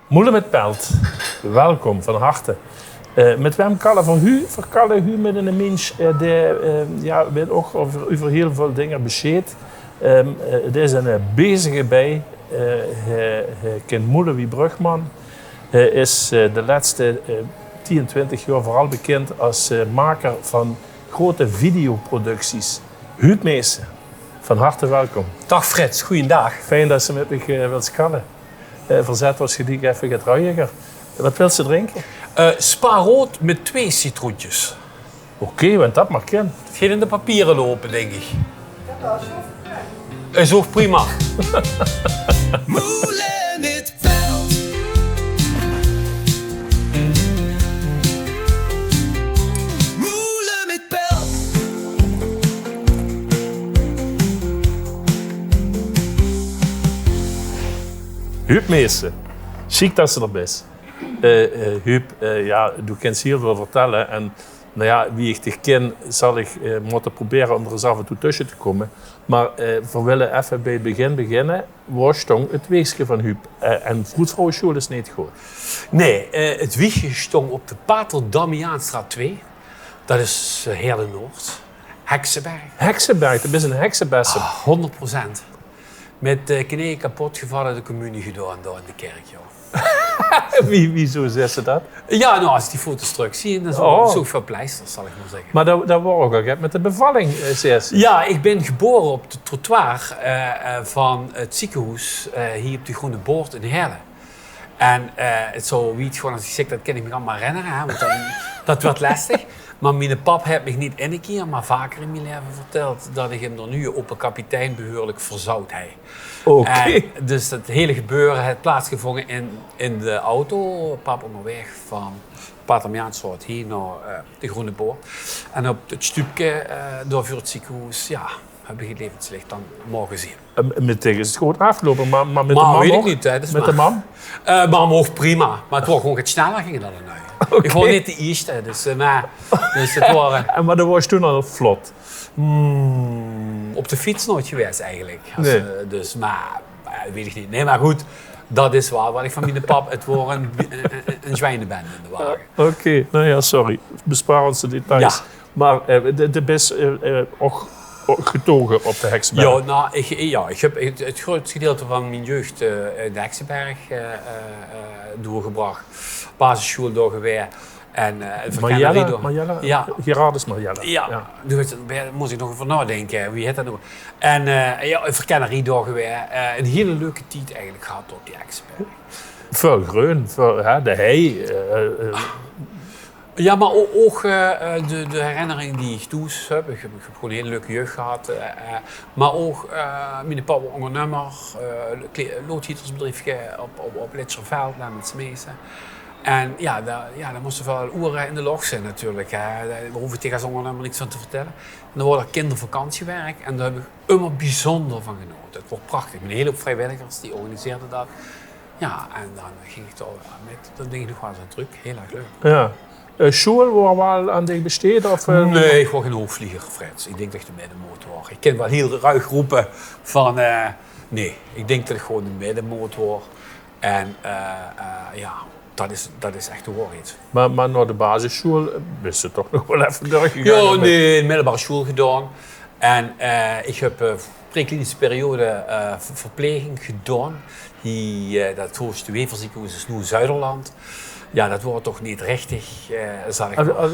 Moelen met Pelt, welkom van harte. Met wem kallen van u, verkallen u met een mens die weet ook over heel veel dingen bescheid. Het is een bezige bij. Hij kent Moelen wie Brugman. Hij is de laatste 10, 20 jaar vooral bekend als maker van grote videoproducties. Huub Meesen, van harte welkom. Dag Frits, goeiedag. Fijn dat ze met me wilt skallen. Verzet was gelijk even het ruiger. Wat wil ze drinken? Spa rood met 2 citroentjes. Oké, want dat mag kennen. Het gaat in de papieren lopen, denk ik. Is ook prima. Moelen met Pelt. Moelen met Pelt. Huub Meesen, chic dat ze er is. Huub, du kent heel veel vertellen. En nou ja, wie ik dich ken, zal ik moeten proberen om er eens af en toe tussen te komen. Maar we willen even bij het begin beginnen. Waar stond het weesje van Huub? En vroedvrouwenschool is niet goed. Nee, het wiegje stond op de Pater Damiaanstraat 2. Dat is Heerlen Noord. Heksenberg. Heksenberg, dat is een heksenbessen. 100%. Met knieën kapot gevallen de communie gedaan daar in de kerk, joh. Wieso zegt ze dat? Ja, nou, als die foto's terug zie je, dan is zo veel pleisters, zal ik maar zeggen. Maar dat was ook al met de bevalling, zegt ze. Ja, ik ben geboren op de trottoir van het ziekenhuis hier op de Groene Boord in Heerlen. En het zo wie het gewoon als ik zeg, dat kan ik me allemaal herinneren, hè, want dat werd lastig. Maar mijn pap heeft me niet één keer, maar vaker in mijn leven verteld dat ik hem er nu op een kapitein behoorlijk verzout heb. Oké. Dus het hele gebeuren heeft plaatsgevonden in de auto. Pap onderweg van Patermiaansstraat hier naar de Groene Boord. En op het stoepje door voor het ziekenhuis, ja, heb ik het levenslicht dan mogen zien. Met tegen is het goed afgelopen, maar met de Maar man weet ik ook? niet, hè. Dus Met de man? maar mocht prima. Maar het was gewoon iets sneller ging dan een Oké. Ik was niet de eerste, dus het waren... Maar dat was toen al vlot. Op de fiets nooit geweest eigenlijk. Nee. Dus, maar weet ik niet. Nee, maar goed, dat is waar. Wat ik van mijn pap, het was een zwijnenbende in de wagen. Oké, nou ja, sorry. Bespaar ons de details. Ja. Maar de best ook getogen op de Heksenberg. Ja, nou, ik heb het grootste gedeelte van mijn jeugd in de Heksenberg doorgebracht. Basisschool doorgeweest. En Marjella? Ja. Gerardus Marjella. Ja. Daar moest ik nog over nadenken. Wie heet dat nog? En een verkennerie doorgeweest. Een hele leuke tijd eigenlijk gehad op die Heksenberg. Veel groen, de hei. Ja, maar ook de herinnering die ik toen heb. Ik heb gewoon een hele leuke jeugd gehad. Maar ook mijn papa ondernemer, loodgietersbedrijfje op Litserveld, daar met Smeesen. En ja, daar moesten wel oren in de log zijn natuurlijk. Hè. Daar hoef ik tegen als ondernemer niks van te vertellen. En dan wordt er kindervakantiewerk en daar heb ik immer bijzonder van genoten. Het wordt prachtig. Met een hele hoop vrijwilligers die organiseerden dat. Ja, en dan ging ik toch met dat ding nog wel eens aan druk. Heel erg leuk. Ja. School waar wel aan dich besteed? Of, Nee, ik word geen hoogvlieger, Frits. Ik denk dat ik de middenmoot word. Ik kan wel heel ruig roepen van... nee, ik denk dat ik gewoon de middenmoot word. En ja, dat is echt de waarheid. Maar naar de basisschool wist je toch nog wel even doorgegaan? Ja, nee, middelbare school gedaan. En ik heb preklinische periode verpleging gedaan. Dat hoogste Weverziekenhuis is nu Zuiderland. Ja, dat wordt toch niet richtig, zal ik maar.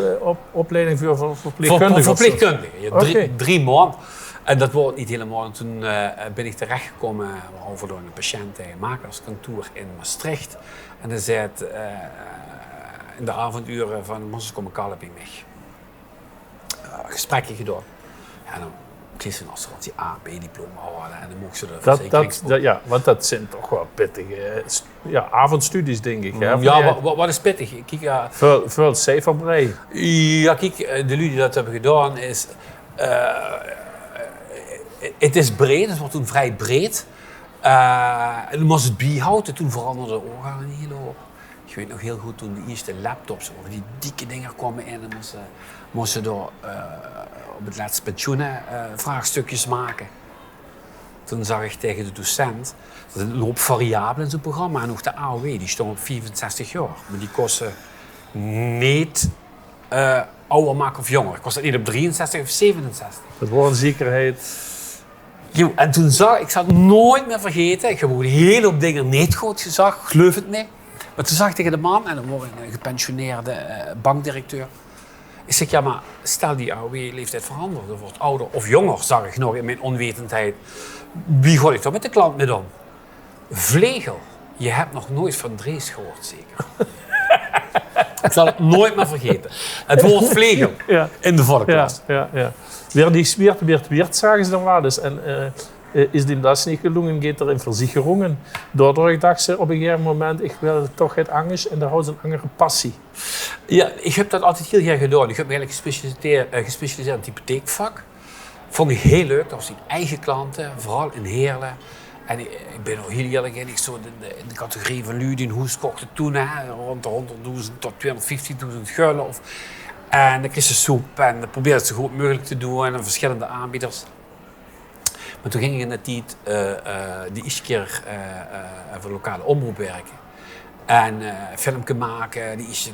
Opleiding voor verpleegkundigen? Voor verpleegkundigen. Ja, Oké. 3 maanden. En dat wordt niet helemaal. En toen ben ik terechtgekomen over door een patiënt in een makelaarskantoor in Maastricht. En dan zei het in de avonduren van moest ik komen kallen bij mij. Gesprekje gedaan. Ja, dan kreeg ze een assurantie A, B-diploma halen en dan mocht ze de verzekeringsboek. Ja, want dat zijn toch wel pittige avondstudies, denk ik. Hè? Ja, wat is pittig? Kijk, veel cijferbrei. ja, kijk, de lui die dat hebben gedaan is... het is breed, het wordt toen vrij breed. En dan was het bijhouden, toen veranderde de organen een hele hoop. Ik weet nog heel goed toen de eerste laptops, die dikke dingen kwamen in en moesten door op het laatste pensioenen vraagstukjes maken. toen zag ik tegen de docent, er zijn een hoop variabelen in zo'n programma. En ook de AOW, die stond op 64 jaar. Maar die kosten niet ouder maken of jonger. Kost het niet op 63 of 67. Het wordt een zekerheid. Jo, en toen zag ik zal het nooit meer vergeten. Ik heb ook een hele hoop dingen niet goed gezag, geloof het niet. Maar toen zag ik tegen de man, en dan word ik een gepensioneerde bankdirecteur. Ik zeg, ja, maar stel die AOW-leeftijd verandert. Er wordt ouder of jonger, zag ik nog in mijn onwetendheid. Wie ga ik dan met de klant mee om? Vlegel. Je hebt nog nooit van Drees gehoord, zeker? Ik zal het nooit meer vergeten. Het woord vlegel Ja. in de volksklas. Ja. Weer die Weert, zagen ze dan wel eens. En is die dat niet gelungen, gaat er in versicherungen. Daardoor dacht ze op een gegeven moment, ik wil toch het anders en daar houdt ze een andere passie. Ja, ik heb dat altijd heel graag gedaan. Ik heb me eigenlijk gespecialiseerd in het hypotheekvak. Vond ik heel leuk. Dat was die eigen klanten, vooral in Heerlen. En ik ben nog heel eerlijk in. Ik stond in de categorie van Ludien Hoes kochten toen rond de 100.000 tot 250.000 gulden. En dan kreeg ze soep en dat probeerde het zo goed mogelijk te doen en verschillende aanbieders. Maar toen ging ik in de tijd die eerste keer voor de lokale omroep werken. En filmpje maken, die is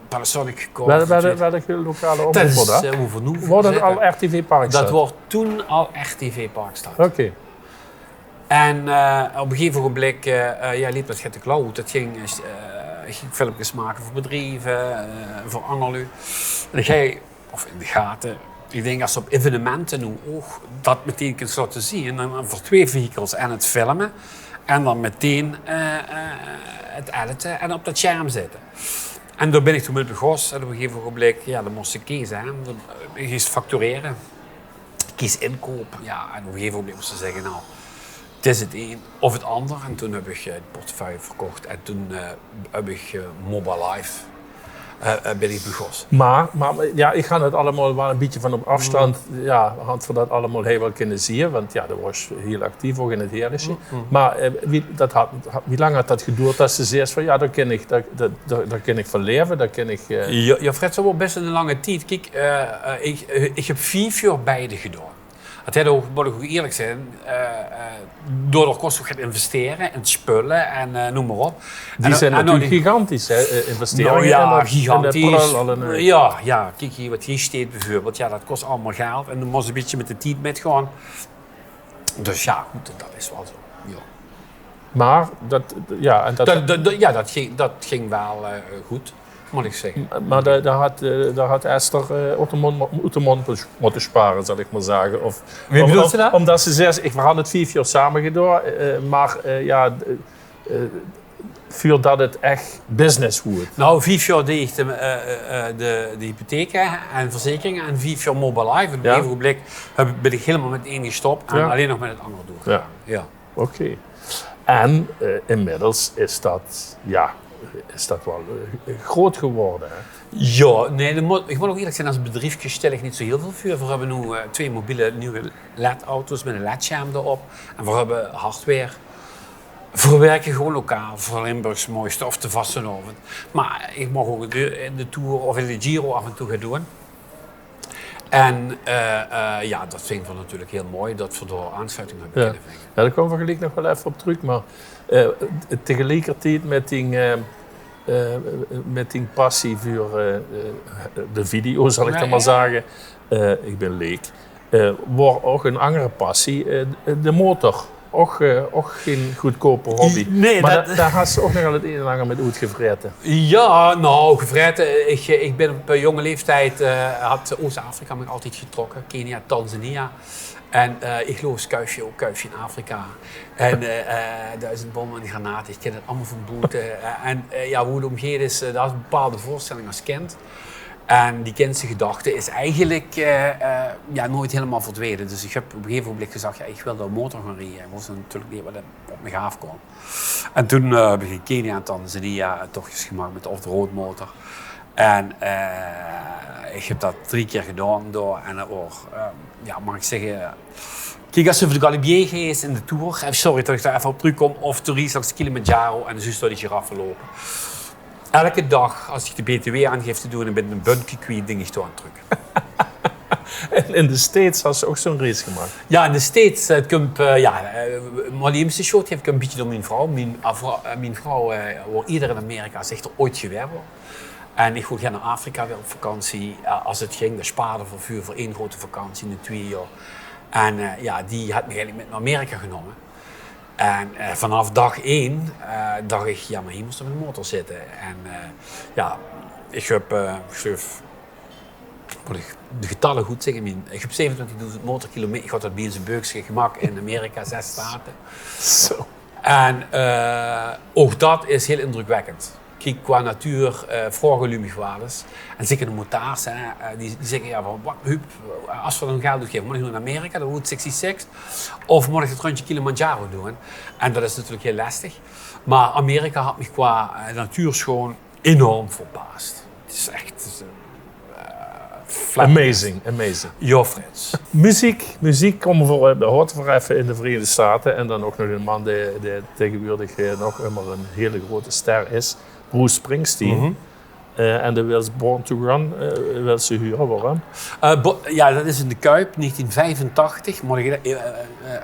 Panasonic gekocht. Welke lokale omroep Dat wordt is dat? Hoevenoe. Wordt het al RTV Parkstad? Dat wordt toen al RTV Parkstad. Oké. En op een gegeven moment liep dat Gette Klauw. Dat ging filmpjes maken voor bedrijven, voor Angerlu. En dan ga je, of in de gaten, ik denk als ze op evenementen nu ook dat meteen kunt laten zien. En dan voor 2 vehicles en het filmen. En dan meteen het editen en op dat scherm zetten. En daar ben ik toen mee begonnen. En op een gegeven moment, dan moest ik kiezen. Hè. Dan kies factureren. Kies inkoop. Ja, en op een gegeven moment moest ze zeggen, nou, het is het een of het ander. En toen heb ik het portefeuille verkocht. En toen heb ik Mobile Life ben ik begonnen. Maar ja, ik ga het allemaal wel een beetje van op afstand. Ja, had we dat allemaal heel wel kunnen zien. Want ja, dat was heel actief ook in het Heerlijkse. Maar wie lang had dat geduurd dat ze zei van ja, daar kan ik van leven. Daar kan ik, Ja, Fred, dat was best een lange tijd. Kijk, ik heb 4 jaar beide gedaan. Het had ook, moet ik ook eerlijk zijn, door kosten gaan investeren in spullen en noem maar op. Die zijn natuurlijk gigantisch, hè, investeringen. Nou ja, en gigantisch. En Ja, kijk hier wat hier staat bijvoorbeeld. Ja, dat kost allemaal geld en dan moest een beetje met de tijd metgaan. Dus ja, goed, dat is wel zo. Ja. Maar dat ging wel goed, moet ik zeggen. Maar daar had Esther uit de mond moeten sparen, zal ik maar zeggen. Wie bedoelt ze dat? Omdat ze zegt, ik had het 4 jaar samen gedaan, maar voordat het echt business wordt. Nou, 4 jaar deed ik de hypotheken en verzekeringen en 4 jaar Mobile Life. En op een gegeven moment ben ik helemaal met één gestopt en alleen nog met het andere doorgegaan. Ja. Oké. En inmiddels is dat wel groot geworden. Hè? Ja, nee, ik moet ook eerlijk zijn, als bedrijfje stel ik niet zo heel veel voor. We hebben nu 2 mobiele nieuwe LED-auto's met een LED-scherm erop. En we hebben hardware. We werken gewoon lokaal, voor Limburgs mooiste of te Vastenhoven. Maar ik mag ook in de Tour of in de Giro af en toe gaan doen. En dat vind ik natuurlijk heel mooi, dat we door aansluiting hebben kunnen vinden. Ja, daar komen we gelijk nog wel even op terug. Maar tegelijkertijd met die passie voor de video, zal ik dan maar zeggen. Ik ben leek. Wordt ook een andere passie, de motor. Ook geen goedkope hobby. Nee, maar daar had ze ook nog al het een en ander met uitgevreten. Ja, nou, gevreten. Ik ben op jonge leeftijd, had Oost-Afrika me altijd getrokken. Kenia, Tanzania. En ik geloof kuifje in Afrika. En 1000 bommen en granaten. Ik ken het allemaal van boete. Hoe het omgeet is, dat is een bepaalde voorstelling als kind. En die kindse gedachte is eigenlijk nooit helemaal verdwenen. Dus ik heb op een gegeven moment gezegd, ik wil een motor gaan rijden. Dat was natuurlijk niet wat op me gaaf kwam. En toen heb ik in Kenia en Tanzania tochtjes gemaakt met de off-road motor. En ik heb dat 3 keer gedaan door. En dat was, mag ik zeggen... Kijk, als je voor de Galibier geeft in de Tour, sorry dat ik daar even op terugkom, of toerist langs de Kilimanjaro en de zus door die giraffen lopen. Elke dag, als ik de BTW aangeef te doen en ben een bunkje kwijt, denk ik toch aan terug. En in de States had ze ook zo'n race gemaakt. Ja, in de States, het komt, Malieemse short heeft ik een beetje door mijn vrouw. Mijn vrouw wordt ieder in Amerika zegt er ooit gewerkt worden. En ik ging naar Afrika weer op vakantie. Als het ging, de spaarde voor vuur voor 1 grote vakantie in de 2 jaar. En die had me eigenlijk met naar Amerika genomen. En vanaf dag 1 dacht ik, ja, maar hier moest op de motor zitten. En ik heb, moet ik de getallen goed zeggen, ik heb 27.000 motorkilometer. Ik had dat bij zijn beukse gemak in Amerika, 6 staten. Zo. En ook dat is heel indrukwekkend. Kijk, qua natuur, vroeger waarders. En zeker de motards, die zeggen, ja, wat, Huub, als we dan geld uitgeven, moet ik naar Amerika, dan Route 66. Of moet ik het rondje Kilimanjaro doen? En dat is natuurlijk heel lastig. Maar Amerika had me qua natuurschoon enorm verbaasd. Het is echt... Amazing. Ja, Frits. Muziek komen hoort voor even in de Verenigde Staten. En dan ook nog een man die tegenwoordig nog immer een hele grote ster is. Bruce Springsteen. En de Wils Born to Run wil ze huren. Waarom? Ja, dat is in de Kuip, 1985. Moet ik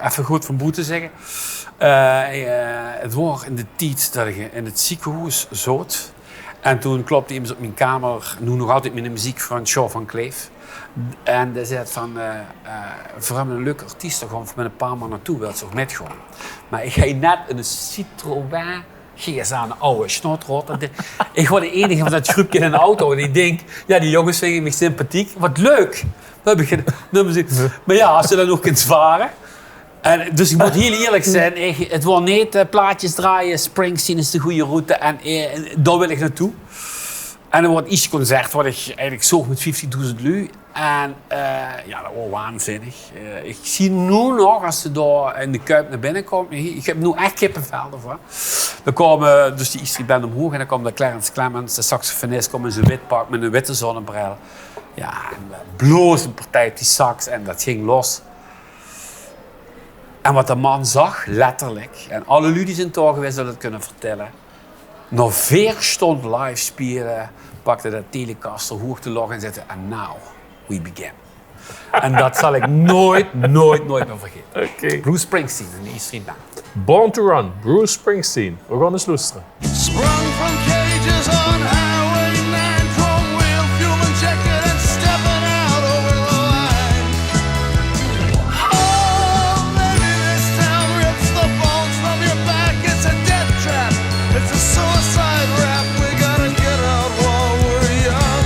even goed van boete zeggen. Het was in de tijd dat ik in het ziekenhuis zat. En toen klopte iemand op mijn kamer, nu nog altijd met de muziek van Sean van Kleef. En hij zei van, voor een leuke artiest, daar gaan we met een paar man naartoe, wil ze ook met gaan. Maar ik ga net in een Citroën GSA, een oude snotrot. Ik was de enige van dat groepje in de auto en ik denk, ja, die jongens vinden me sympathiek. Wat leuk! Dan heb ik maar ja, als je dan nog kunt varen. En, dus ik moet heel eerlijk zijn, het wordt niet plaatjes draaien, Springsteen is de goede route en daar wil ik naartoe. En er wordt iets concert wat ik eigenlijk zoog met 50.000 lui. En dat was waanzinnig. Ik zie nu nog, als ze daar in de Kuip naar binnen komt, ik heb nu echt kippenvel ervan. Dan komen dus die Eastrie Band omhoog en dan komt de Clarence Clemens, de saxofonist, komt in zijn wit pak met een witte zonnebril. Ja, en bloos een partij die sax en dat ging los. En wat de man zag, letterlijk, en alle lui die zijn toch geweest zullen het kunnen vertellen. Nog 4 stunden live spelen, pakte de Telecaster hoog te log en zette, and now we begin. En dat zal ik nooit meer vergeten. Okay. Bruce Springsteen in de E Street Band. Born to Run, Bruce Springsteen. We gaan eens luisteren. Sprung from cages on Highway 9, chrome wheel, fuel injected and stepping out over the line. Oh, maybe this town rips the bones from your back. It's a death trap. It's a suicide rap. We gotta get out while we're young.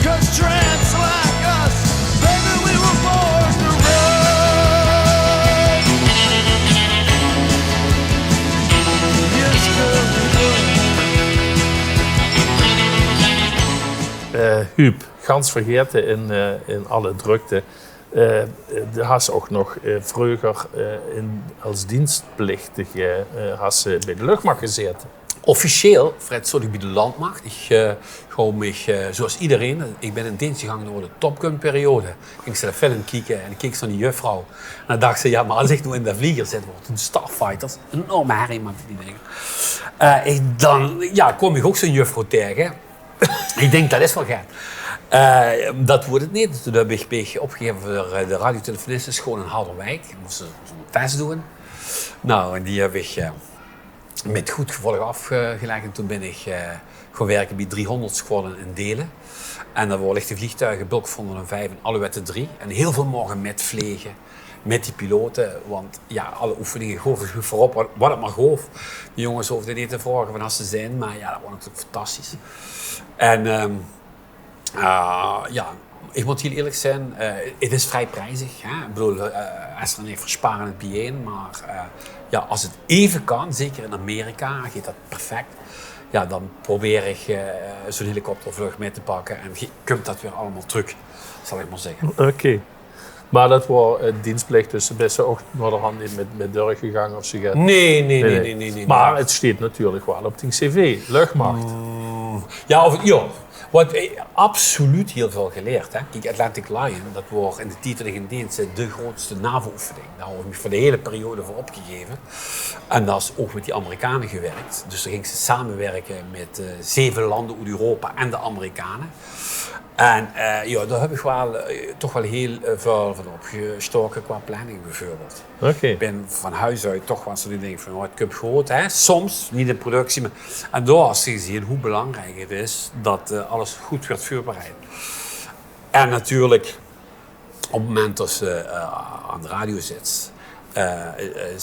'Cause tramps like us, baby, we were born to run. Yes, girl, we were. Huub, gans vergeten in alle drukte. Had ze ook nog vroeger als dienstplichtige had ze bij de luchtmacht gezeten. Officieel, Fred, zat ik bij de landmacht. Ik ga me, zoals iedereen, ik ben in dienst gegaan door de Top Gun periode. Ik ging naar de film kijken en ik keek naar die juffrouw. En dan dacht ze, ja, maar als ik nu in de vlieger zit, wordt een Starfighters, een enorme herrie met die dingen. Dan kwam ik ook zo'n juffrouw tegen. Ik denk, dat is wel gek. Dat wordt het niet. Dus toen heb ik me opgegeven voor de radiotelefonistenschool in Harderwijk. Ik moest zo'n test doen. Nou, en die heb ik met goed gevolg afgelegd. En toen ben ik gaan werken bij 300 squadron in Delen. En dan worden de vliegtuigen Bulk 105 en Alouette 3. En heel veel morgen met vliegen, met die piloten. Want ja, alle oefeningen goof ik voorop, wat het maar goof. De jongens hoefden niet te vragen van als ze zijn. Maar ja, dat was natuurlijk fantastisch. En ik moet heel eerlijk zijn, het is vrij prijzig. Hè? Ik bedoel, als er niet versparen het bijeen, maar als het even kan, zeker in Amerika, gaat dat perfect. Ja, dan probeer ik zo'n helikoptervlucht mee te pakken en je kunt dat weer allemaal terug, zal ik maar zeggen. Oké. Maar dat was dienstplicht, dus best ook naar de hand niet met deur gegaan of zo. Nee. Maar het staat natuurlijk wel op die cv, luchtmacht. Wat absoluut heel veel geleerd. Hè? Kijk, Atlantic Lion, dat was in de titelige dienst de grootste NAVO-oefening. Daar heb ik voor de hele periode voor opgegeven. En dat is ook met die Amerikanen gewerkt. Dus dan ging ze samenwerken met 7 landen uit Europa en de Amerikanen. En ja, daar heb ik wel, toch wel heel veel van opgestoken qua planning bijvoorbeeld. Oké. Ik ben van huis uit toch wel zo die denk van, oh, het cup groot, hè? Soms, niet in productie. Maar, en daar is gezien hoe belangrijk het is dat alles goed werd voorbereid. En natuurlijk, op het moment dat ze aan de radio zit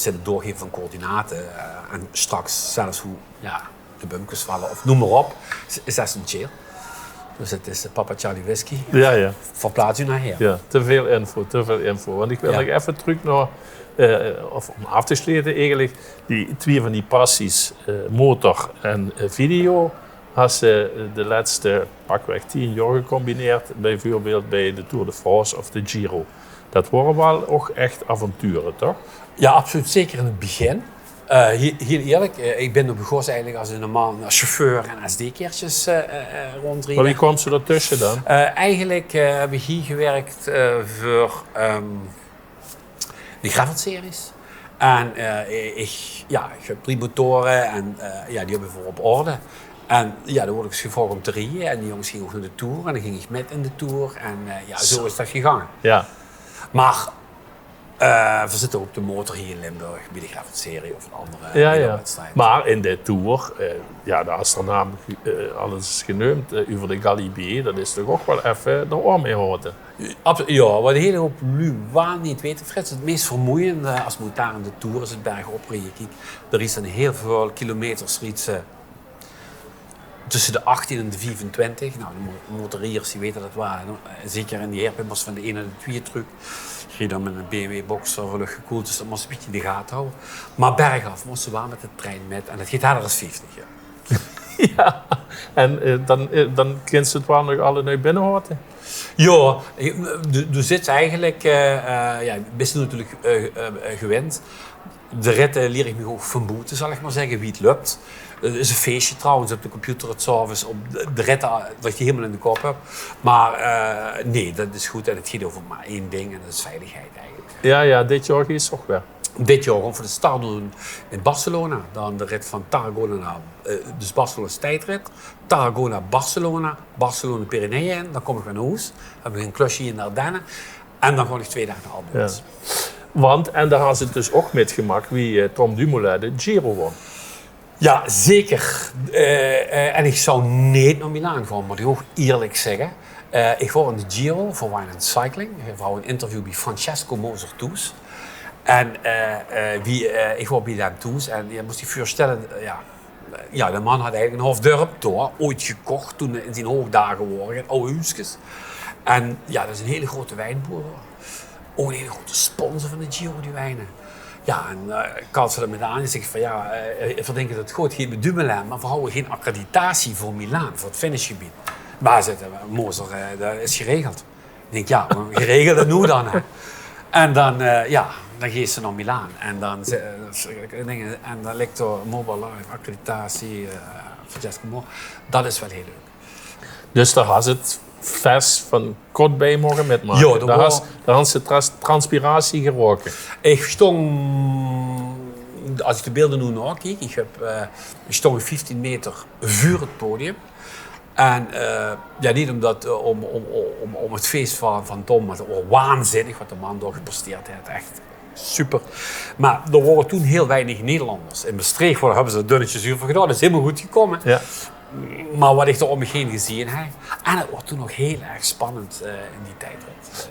het doorgeven van coördinaten. En straks zelfs hoe de bumpjes vallen, of noem maar op, is essentieel. Dus het is Papa Charlie Whisky. Ja. Verplaats u naar hier. Ja, te veel info. Want ik wil nog even terug naar, of om af te sluiten eigenlijk, die twee van die passies, motor en video, als ze de laatste pakweg 10 jaar gecombineerd, bijvoorbeeld bij de Tour de France of de Giro. Dat worden wel ook echt avonturen, toch? Ja, absoluut. Zeker in het begin. Heel eerlijk, ik ben begonnen eigenlijk als een normaal chauffeur en SD-keertjes rondrijden. Maar wie kwam ze ertussen dan? Eigenlijk heb ik hier gewerkt voor de gravelseries. En ik heb 3 motoren en die hebben we voor op orde. En ja, dan word ik gevraagd om te rijden en die jongens gingen ook naar de Tour en dan ging ik met in de Tour en zo is dat gegaan. Ja. Maar we zitten op de motor hier in Limburg, bij de gravelserie of een andere wedstrijd. Maar in de Tour, daar is er namelijk alles genoemd over de Galibier, dat is toch ook wel even de oor mee houden. Ja, wat een hele hoop lui waar niet weten, Frits, het meest vermoeiende als moet daar in de Tour is het bergop rijden. Kijk, er is dan heel veel kilometers tussen de 18 en de 25. Nou, de motoriers die weten dat wel. Zeker in die herpimmers van de 1 en de 2 truck. Je reed dan met een BMW Boxer voor lucht gekoeld, dus dat moest een beetje in de gaten houden. Maar bergaf moesten we wel met de trein met en dat gaat harder dan 50. Ja. Ja, en dan kent ze het wel nog alle naar binnen houden. Ja, er zit eigenlijk, best natuurlijk gewend. De rit leer ik me ook van boete, zal ik maar zeggen, wie het lukt. Het is een feestje trouwens op de computer het s'avonds op de rit dat je helemaal in de kop hebt. Maar nee, dat is goed en het gaat over maar één ding en dat is veiligheid eigenlijk. Ja, dit jaar is het ook weer. Dit jaar gewoon voor de start doen in Barcelona. Dan de rit van Tarragona naar, dus Barcelona's tijdrit. Tarragona, Barcelona, Barcelona-Pyreneeën in. Dan kom ik weer naar huis. Dan heb ik een klusje in de Ardennen. En dan ga ik 2 dagen naar Albans. Ja. Want, en daar had het dus ook met gemak wie Tom Dumoulin de Giro won. Ja, zeker. En ik zou niet naar Milaan gaan, moet ik ook eerlijk zeggen. Ik wou in de Giro voor Wine & Cycling. Ik wou een interview bij Francesco Moser-Toes. En ik wou bij hem Toes en je moest je voorstellen, de man had eigenlijk een half dorp door, ooit gekocht toen in zijn hoogdagen waren, oude huisjes. En ja, dat is een hele grote wijnboer. Ook een hele grote sponsor van de Giro, die wijnen. Ja, en ik had ze er met aan en zeg van verdenken dat het goed gaat met Dumoulin, maar we houden geen accreditatie voor Milaan, voor het finishgebied. Maar zitten Moser, dat is geregeld. Ik denk, maar geregeld dat nu dan. Hè. En dan, dan geeft ze naar Milaan. En dan ligt er Mobile Live, accreditatie, Francesco Moser. Dat is wel heel leuk. Dus daar had het vers van kort bij mogen met maken. Ja, daar had ze transpiratie geroken. Ik stond, als ik de beelden nu nog kijk, ik stond 15 meter voor het podium. En niet omdat om het feest van Tom, maar waanzinnig wat de man door gepresteerd heeft. Echt super. Maar er waren toen heel weinig Nederlanders. In Maastricht hebben ze dunnetjes uur voor gedaan. Dat is helemaal goed gekomen. Ja. Maar wat ik er om me heen gezien heb. En het wordt toen nog heel erg spannend in die tijdrit.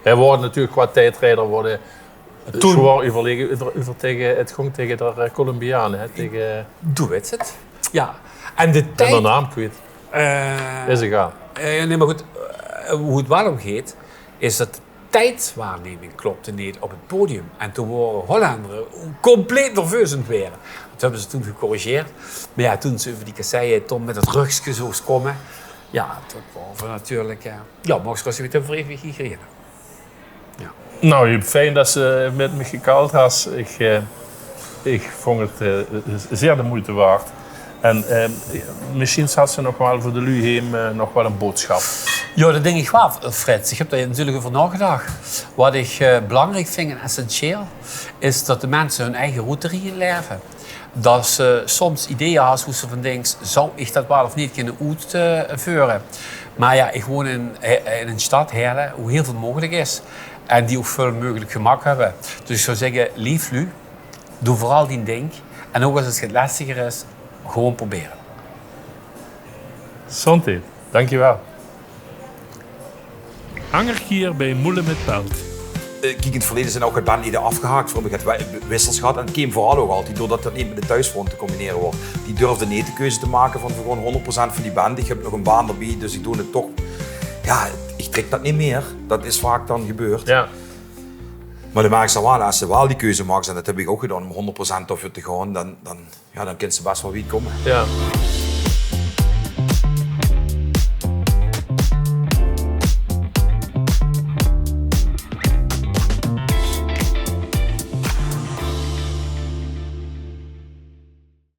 Hij wordt natuurlijk qua tijdrijder worden toen zwaar overlegen tegen het ging tegen de Colombianen. Doe het. Ja. En de tijd... En de naam kwijt. Is egal. Nee, maar goed. Hoe het waarom gaat, is dat de tijdwaarneming klopte niet op het podium. En toen waren Hollanderen compleet nerveus aan het worden. Dat hebben ze toen gecorrigeerd. Maar ja, toen ze over die kasseien Tom met het rugje zo komen. Ja, toen waren we natuurlijk... mocht ze weer voor even gereden. Ja. Nou, fijn dat ze met me gekald had. Ik vond het zeer de moeite waard. En misschien had ze nog wel voor de lui heen nog wel een boodschap. Ja, dat denk ik wel, Frits. Ik heb daar natuurlijk over nagedacht. Wat ik belangrijk vind en essentieel, is dat de mensen hun eigen route leven. dat ze soms ideeën had hoe ze van denkt, zou ik dat wel of niet kunnen uitvoeren. Maar ja, ik woon in een stad, Heerlen, hoe heel veel mogelijk is. En die ook veel mogelijk gemak hebben. Dus ik zou zeggen, lief Lu, doe vooral die ding. En ook als het lastiger is, gewoon proberen. Zonde, dankjewel. Angerkier bij Moelen met Pelt. Kijk, in het verleden zijn ook het bandleden afgehaakt. Voor het wissels gehad. En het kwam vooral ook altijd doordat dat niet met de thuisfront te combineren wordt. Die durfde niet de keuze te maken van gewoon 100% van die band. Ik heb nog een baan erbij, dus ik doe het toch. Ja, ik trek dat niet meer. Dat is vaak dan gebeurd. Ja. Maar de maakt wel, als ze wel die keuze maakt, en dat heb ik ook gedaan om 100% of te gaan, dan kan ze best wel wie komen. Ja.